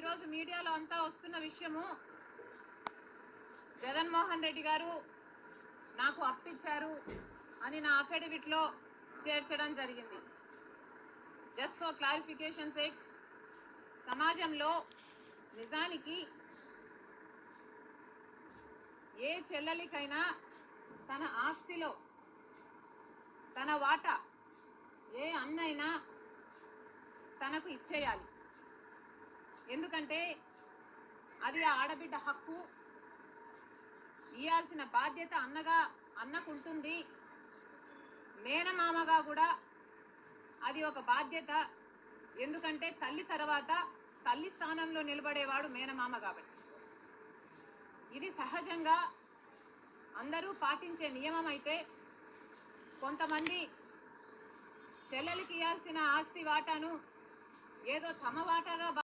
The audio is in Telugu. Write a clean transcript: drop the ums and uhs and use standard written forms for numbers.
ఈరోజు మీడియాలో అంతా వస్తున్న విషయము జగన్మోహన్ రెడ్డి గారు నాకు అప్పిచ్చారు అని నా అఫిడవిట్లో చేర్చడం జరిగింది. జస్ట్ ఫర్ క్లారిఫికేషన్ సేక్, సమాజంలో నిజానికి ఏ చెల్లెలికైనా తన ఆస్తిలో తన వాటా ఏ అన్నైనా తనకు ఇచ్చేయాలి. ఎందుకంటే అది ఆడబిడ్డ హక్కు. ఇయ్యాల్సిన బాధ్యత అన్నకుంటుంది. మేనమామగా కూడా అది ఒక బాధ్యత. ఎందుకంటే తల్లి తర్వాత తల్లి స్థానంలో నిలబడేవాడు మేనమామ కాబట్టి ఇది సహజంగా అందరూ పాటించే నియమం. అయితే కొంతమంది చెల్లెలికి ఇయ్యాల్సిన ఆస్తి వాటాను ఏదో తమ వాటాగా